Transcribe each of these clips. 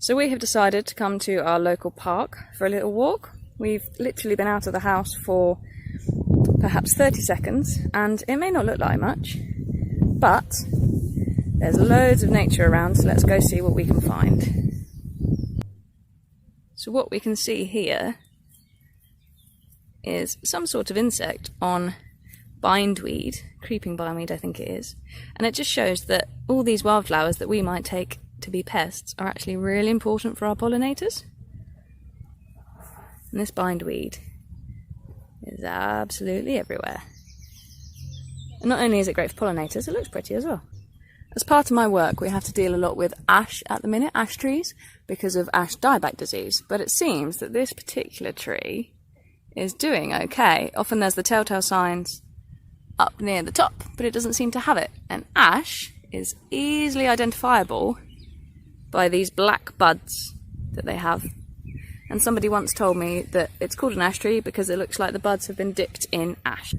So we have decided to come to our local park for a little walk. We've literally been out of the house for perhaps 30 seconds, and it may not look like much, but there's loads of nature around, so let's go see what we can find. So what we can see here is some sort of insect on bindweed, creeping bindweed I think it is, and it just shows that all these wildflowers that we might take to be pests are actually really important for our pollinators. And this bindweed is absolutely everywhere. And not only is it great for pollinators, it looks pretty as well. As part of my work, we have to deal a lot with ash at the minute, ash trees, because of ash dieback disease. But it seems that this particular tree is doing okay. Often there's the telltale signs up near the top, but it doesn't seem to have it. And ash is easily identifiable by these black buds that they have. And somebody once told me that it's called an ash tree because it looks like the buds have been dipped in ash.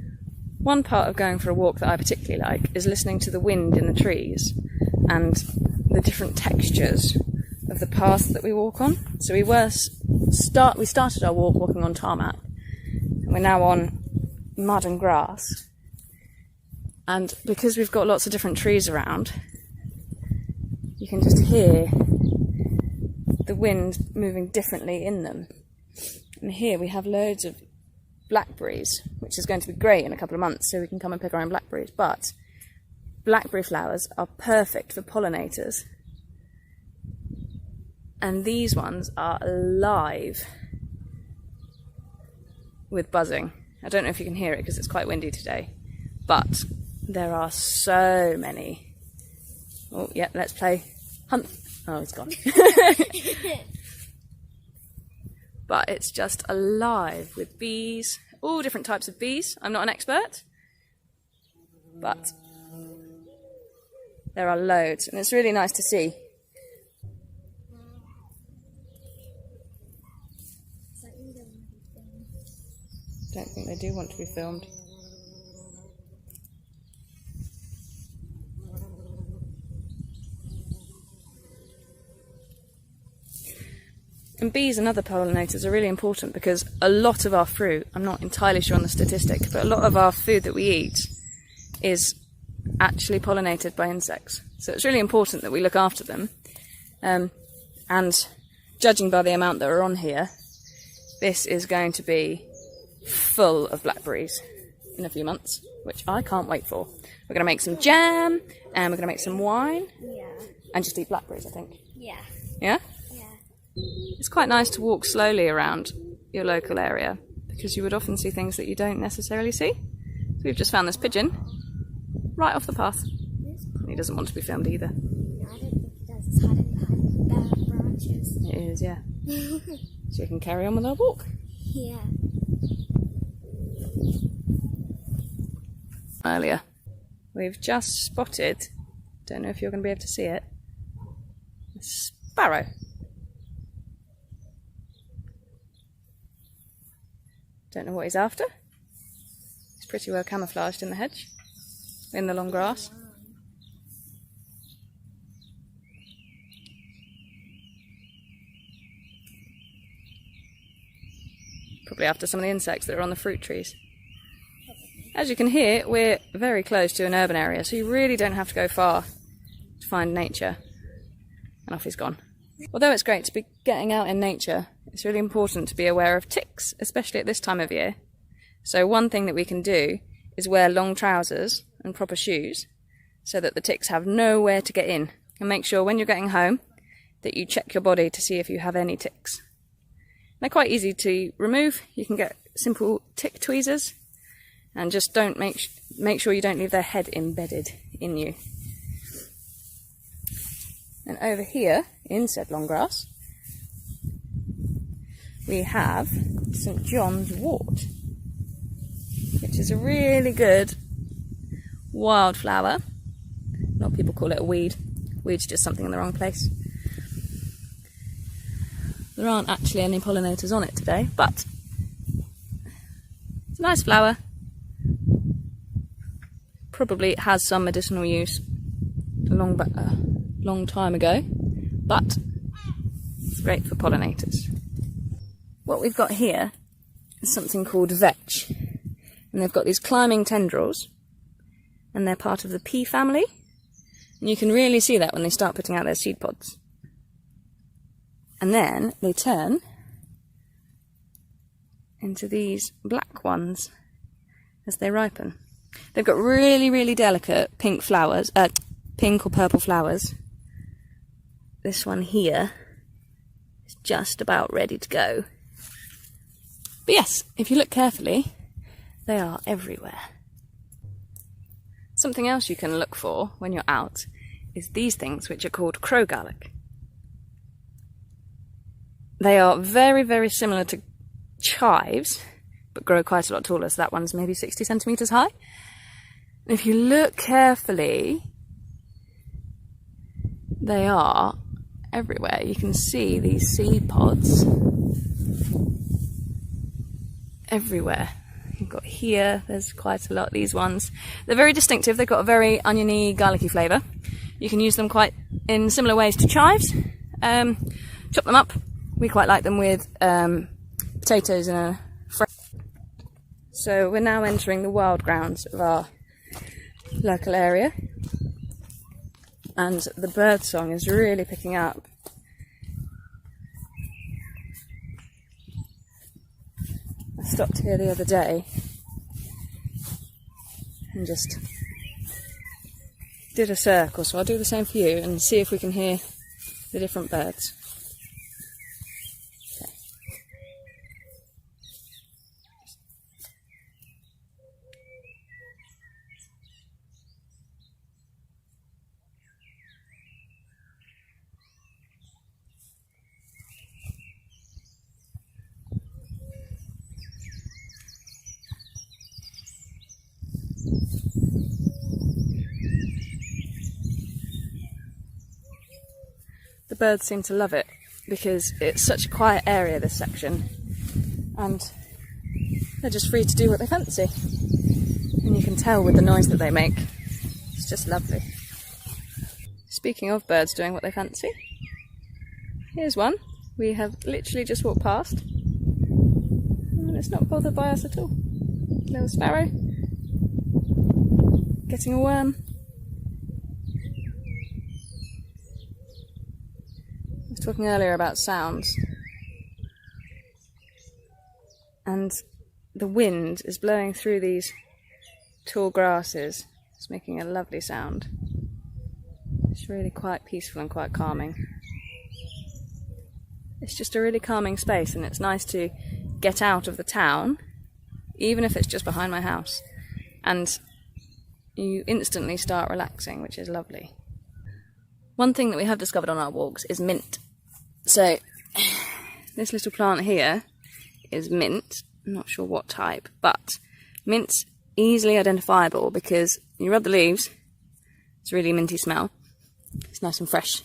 One part of going for a walk that I particularly like is listening to the wind in the trees and the different textures of the paths that we walk on. So we started our walk walking on tarmac, and we're now on mud and grass. And because we've got lots of different trees around, you can just hear the wind moving differently in them. And here we have loads of blackberries, which is going to be great in a couple of months, so we can come and pick our own blackberries. But blackberry flowers are perfect for pollinators. And these ones are alive with buzzing. I don't know if you can hear it because it's quite windy today, but there are so many. Oh, yeah, let's play hunt. Oh, it's gone. But it's just alive with bees, all different types of bees. I'm not an expert, but there are loads, and it's really nice to see. Don't think they do want to be filmed. And bees and other pollinators are really important because a lot of our fruit, I'm not entirely sure on the statistic, but a lot of our food that we eat is actually pollinated by insects. So it's really important that we look after them. And judging by the amount that are on here, this is going to be full of blackberries in a few months, which I can't wait for. We're going to make some jam, and we're going to make some wine. Yeah. And just eat blackberries, I think. Yeah. Yeah? Yeah. It's quite nice to walk slowly around your local area because you would often see things that you don't necessarily see. So we've just found this pigeon right off the path. He doesn't want to be filmed either. No, I don't think he does. It's hiding behind branches. It is, yeah. So we can carry on with our walk. Yeah. Earlier, we've just spotted, don't know if you're going to be able to see it, a sparrow. Don't know what he's after. He's pretty well camouflaged in the hedge, in the long grass. Probably after some of the insects that are on the fruit trees. As you can hear, we're very close to an urban area, so you really don't have to go far to find nature. And off he's gone. Although it's great to be getting out in nature, it's really important to be aware of ticks, especially at this time of year. So one thing that we can do is wear long trousers and proper shoes so that the ticks have nowhere to get in. And make sure when you're getting home that you check your body to see if you have any ticks. They're quite easy to remove. You can get simple tick tweezers and just don't make sure you don't leave their head embedded in you. And over here, in said long grass, we have St. John's wort, which is a really good wildflower. A lot of people call it a weed. Weed's just something in the wrong place. There aren't actually any pollinators on it today, but it's a nice flower. Probably has some medicinal use a long time ago, but It's great for pollinators. What we've got here is something called vetch. And they've got these climbing tendrils, and they're part of the pea family. And you can really see that when they start putting out their seed pods. And then they turn into these black ones as they ripen. They've got really, really delicate pink flowers, pink or purple flowers. This one here is just about ready to go. But yes, if you look carefully, they are everywhere. Something else you can look for when you're out is these things, which are called Cro Garlic. They are very, very similar to chives, but grow quite a lot taller, so that one's maybe 60 centimetres high. And if you look carefully, they are everywhere. You can see these seed pods everywhere. You've got here, there's quite a lot, these ones. They're very distinctive, they've got a very oniony, garlicky flavour. You can use them quite in similar ways to chives. Chop them up. We quite like them with potatoes in a fry. So we're now entering the wild grounds of our local area. And the bird song is really picking up. I stopped here the other day and just did a circle, so I'll do the same for you and see if we can hear the different birds. Okay. The birds seem to love it because it's such a quiet area, this section, and they're just free to do what they fancy. And you can tell with the noise that they make. It's just lovely. Speaking of birds doing what they fancy, here's one we have literally just walked past, and it's not bothered by us at all. Little sparrow getting a worm. I was talking earlier about sounds, and the wind is blowing through these tall grasses. It's making a lovely sound. It's really quite peaceful and quite calming. It's just a really calming space, and it's nice to get out of the town, even if it's just behind my house, and you instantly start relaxing, which is lovely. One thing that we have discovered on our walks is mint. So this little plant here is mint. I'm not sure what type, but mint's easily identifiable because you rub the leaves, it's a really minty smell. It's nice and fresh.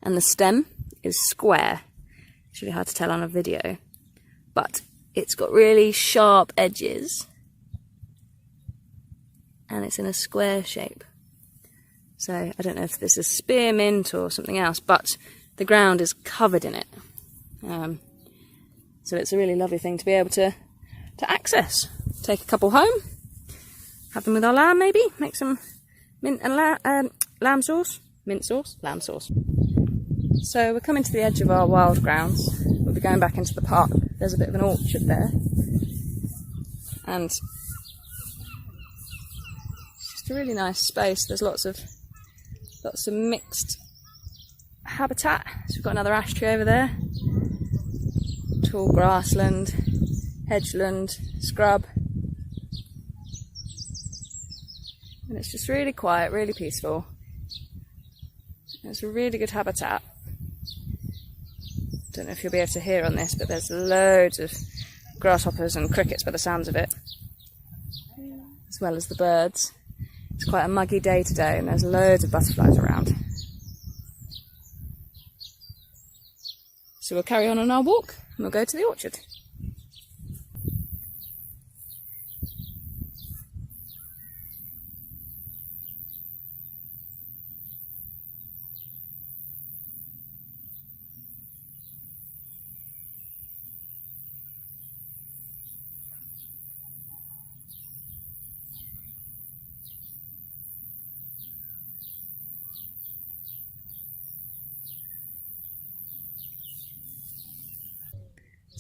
And the stem is square. It's really hard to tell on a video, but it's got really sharp edges and it's in a square shape. So I don't know if this is spearmint or something else, but the ground is covered in it. So it's a really lovely thing to be able to access. Take a couple home, have them with our lamb maybe, make some mint and lamb sauce, mint sauce, lamb sauce. So we're coming to the edge of our wild grounds. We'll be going back into the park. There's a bit of an orchard there. And it's just a really nice space. There's lots of mixed habitat. So we've got another ash tree over there. Tall grassland, hedgeland, scrub. And it's just really quiet, really peaceful. It's a really good habitat. Don't know if you'll be able to hear on this, but there's loads of grasshoppers and crickets by the sounds of it, as well as the birds. It's quite a muggy day today and there's loads of butterflies around. So we'll carry on our walk and we'll go to the orchard.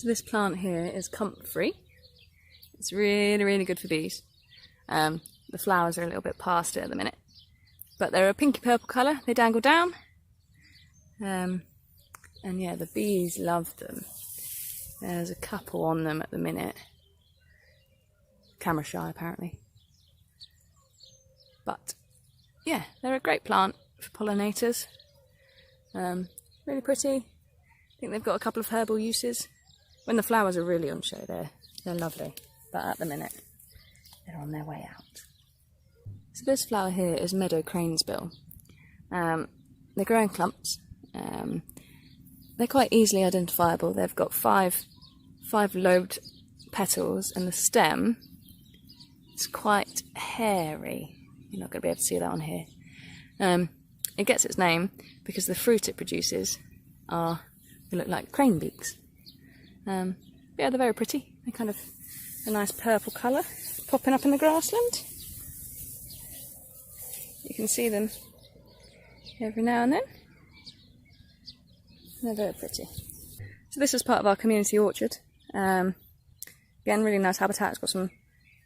So this plant here is comfrey. It's really, really good for bees. The flowers are a little bit past it at the minute, but they're a pinky purple colour. They dangle down. And yeah, the bees love them. There's a couple on them at the minute. Camera shy apparently. But yeah, they're a great plant for pollinators. Really pretty. I think they've got a couple of herbal uses. When the flowers are really on show, they're lovely. But at the minute, they're on their way out. So this flower here is Meadow Cranesbill. They grow in clumps. They're quite easily identifiable. They've got five lobed petals, and the stem is quite hairy. You're not going to be able to see that on here. It gets its name because the fruit it produces they look like crane beaks. Yeah, they're very pretty. They're kind of a nice purple colour, popping up in the grassland. You can see them every now and then. They're very pretty. So this is part of our community orchard. Again, really nice habitat. It's got some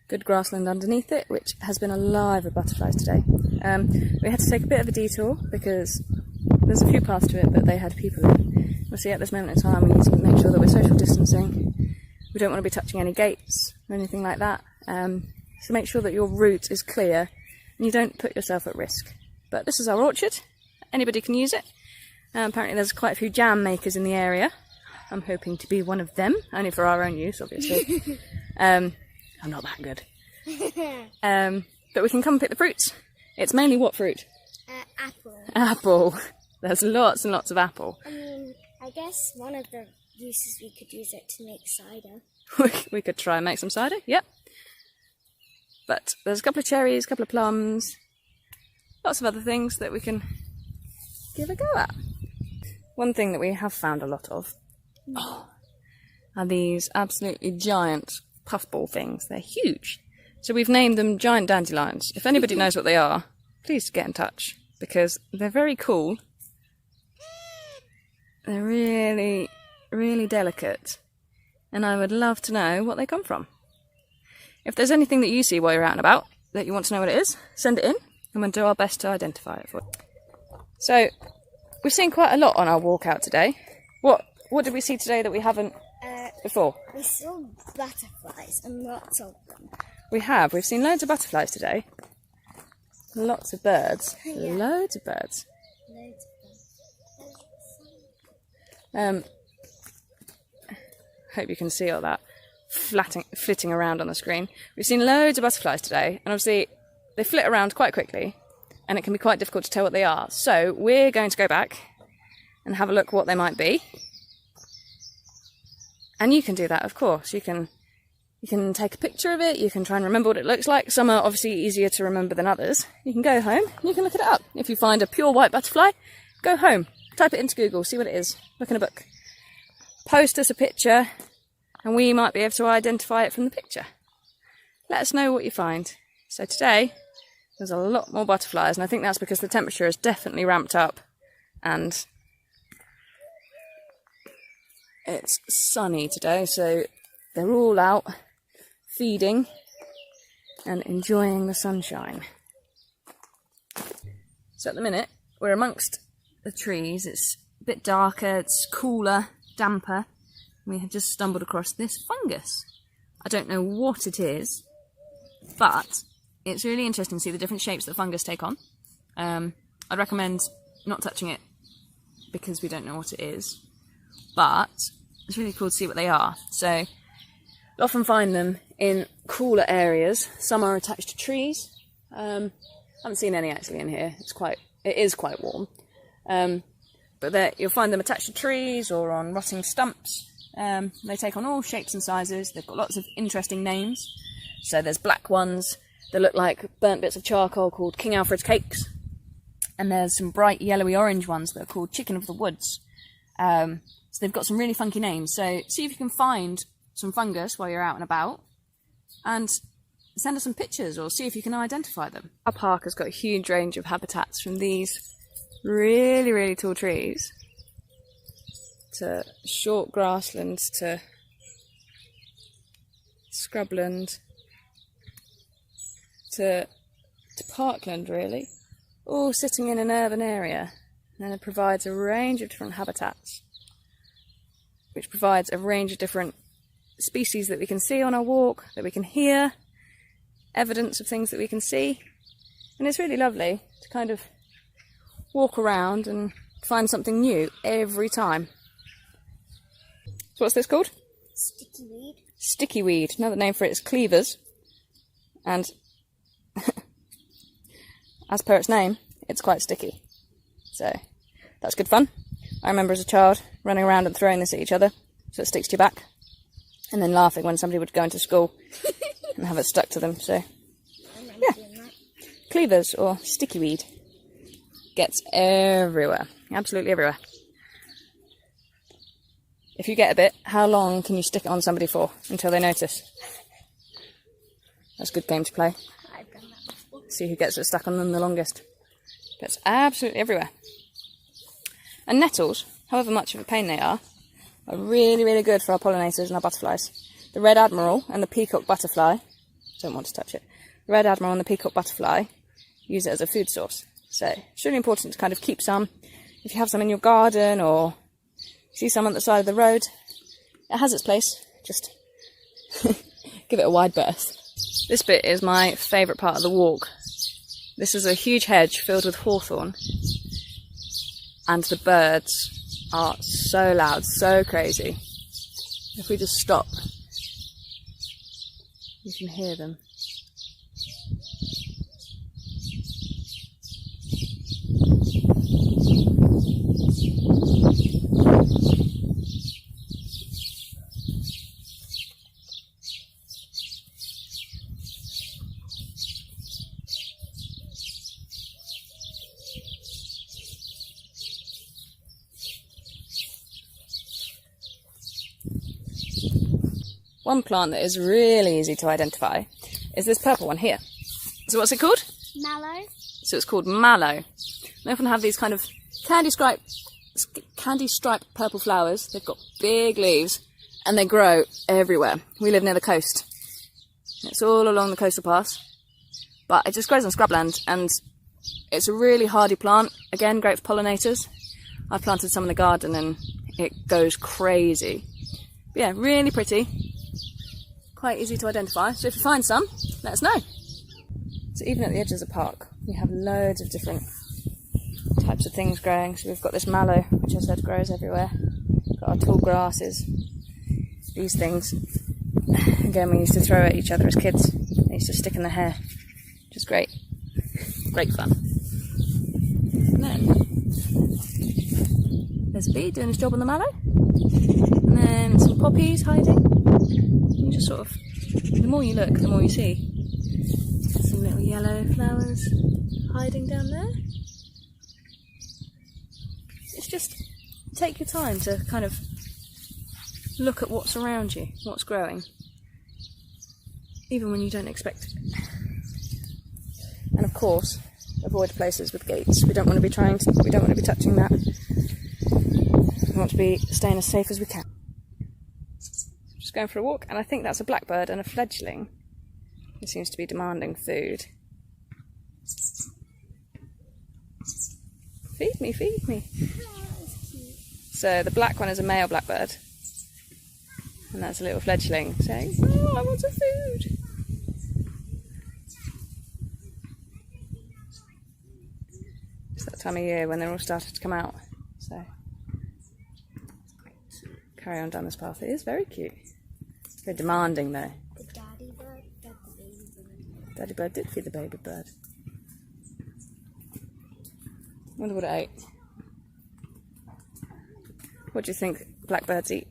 good grassland underneath it, which has been alive with butterflies today. We had to take a bit of a detour because there's a few paths to it, but they had people in. Obviously at this moment in time we need to make sure that we're social distancing. We don't want to be touching any gates or anything like that. So make sure that your route is clear and you don't put yourself at risk. But this is our orchard. Anybody can use it. Apparently there's quite a few jam makers in the area. I'm hoping to be one of them, only for our own use, obviously. I'm not that good. But we can come and pick the fruits. It's mainly what fruit? Apple. Apple. There's lots and lots of apple. I mean, I guess one of the uses we could use it to make cider. We could try and make some cider, yep. But there's a couple of cherries, a couple of plums, lots of other things that we can give a go at. One thing that we have found a lot of are these absolutely giant puffball things. They're huge. So we've named them giant dandelions. If anybody knows what they are, please get in touch because they're very cool. They're really, really delicate. And I would love to know what they come from. If there's anything that you see while you're out and about that you want to know what it is, send it in and we'll do our best to identify it for you. So, we've seen quite a lot on our walk out today. What did we see today that we haven't before? We saw butterflies and lots of them. We've seen loads of butterflies today. Lots of birds. Yeah. Loads of birds. Loads of them. Hope you can see all that flitting around on the screen. We've seen loads of butterflies today, and obviously they flit around quite quickly, and it can be quite difficult to tell what they are. So we're going to go back and have a look what they might be. And you can do that, of course. You can take a picture of it, you can try and remember what it looks like. Some are obviously easier to remember than others. You can go home, and you can look it up. If you find a pure white butterfly, go home, type it into Google, see what it is, look in a book. Post us a picture, and we might be able to identify it from the picture. Let us know what you find. So today, there's a lot more butterflies, and I think that's because the temperature has definitely ramped up, and it's sunny today, so they're all out feeding and enjoying the sunshine. So at the minute, we're amongst the trees. It's a bit darker, it's cooler, damper. We have just stumbled across this fungus. I don't know what it is, but it's really interesting to see the different shapes that fungus take on. I'd recommend not touching it because we don't know what it is, but it's really cool to see what they are. So you often find them in cooler areas. Some are attached to trees. I haven't seen any actually in here. It is quite warm. But you'll find them attached to trees or on rotting stumps. They take on all shapes and sizes. They've got lots of interesting names. So there's black ones that look like burnt bits of charcoal called King Alfred's cakes. And there's some bright yellowy orange ones that are called Chicken of the Woods. So they've got some really funky names. So see if you can find some fungus while you're out and about and send us some pictures or see if you can identify them. Our park has got a huge range of habitats from these really, really tall trees to short grasslands to scrubland to parkland, really, all sitting in an urban area. And it provides a range of different habitats, which provides a range of different species that we can see on our walk, that we can hear, evidence of things that we can see. And it's really lovely to kind of walk around and find something new every time. So what's this called? Sticky weed. Sticky weed. Another name for it is cleavers. And as per its name, it's quite sticky. So that's good fun. I remember as a child running around and throwing this at each other so it sticks to your back, and then laughing when somebody would go into school and have it stuck to them. So yeah, cleavers or sticky weed gets everywhere, absolutely everywhere. If you get a bit, how long can you stick it on somebody for until they notice? That's a good game to play. I've done that before. See who gets it stuck on them the longest. Gets absolutely everywhere. And nettles, however much of a pain they are really, really good for our pollinators and our butterflies. The red admiral and the peacock butterfly, don't want to touch it, the red admiral and the peacock butterfly use it as a food source. So it's really important to kind of keep some. If you have some in your garden or see some on the side of the road, it has its place. Just give it a wide berth. This bit is my favourite part of the walk. This is a huge hedge filled with hawthorn, and the birds are so loud, so crazy. If we just stop, you can hear them. One plant that is really easy to identify is this purple one here. So what's it called? Mallow. So it's called mallow. They often have these kind of candy stripe purple flowers. They've got big leaves and they grow everywhere. We live near the coast. It's all along the coastal paths, but it just grows on scrubland, and it's a really hardy plant. Again, great for pollinators. I've planted some in the garden and it goes crazy. But yeah, really pretty. Quite easy to identify. So if you find some, let us know. So even at the edges of the park, we have loads of different types of things growing. So we've got this mallow, which I said grows everywhere. We've got our tall grasses, these things. Again, we used to throw at each other as kids. They used to stick in the hair, which is great. Great fun. And then there's a bee doing his job on the mallow. And then some poppies hiding. You just sort of, the more you look, the more you see. Some little yellow flowers hiding down there. It's just, take your time to kind of look at what's around you, what's growing, even when you don't expect it. And of course, avoid places with gates. We don't want to be touching that. We want to be staying as safe as we can. Just going for a walk, and I think that's a blackbird and a fledgling who seems to be demanding food. Feed me, feed me. So the black one is a male blackbird, and that's a little fledgling saying, "Oh, I want some food." It's that time of year when they're all starting to come out, so carry on down this path. It is very cute. Very demanding though. The daddy bird fed the baby bird. Daddy bird did feed the baby bird. Wonder what it ate. What do you think blackbirds eat?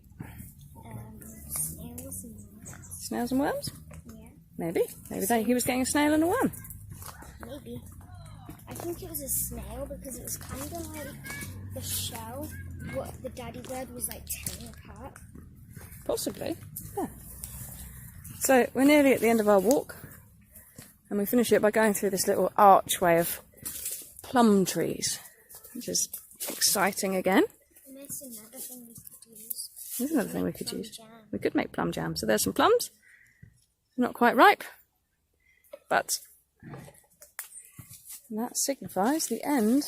Snails and worms. Snails and worms? Yeah, Maybe. Maybe he was getting a snail and a worm. maybe. I think it was a snail because it was kind of like the shell, what the daddy bird was like tearing apart. Possibly. Yeah. So we're nearly at the end of our walk, and we finish it by going through this little archway of plum trees, which is exciting again. And there's another thing we could use. There's another thing we could Plum use. jam. We could make plum jam. So there's some plums, not quite ripe, but that signifies the end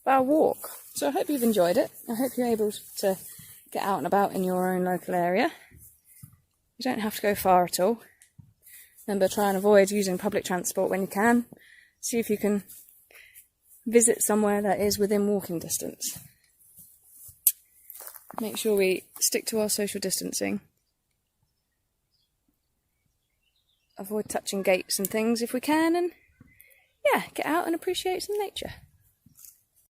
of our walk. So I hope you've enjoyed it. I hope you're able to get out and about in your own local area. You don't have to go far at all. Remember, try and avoid using public transport when you can. See if you can visit somewhere that is within walking distance. Make sure we stick to our social distancing. Avoid touching gates and things if we can, and yeah, get out and appreciate some nature.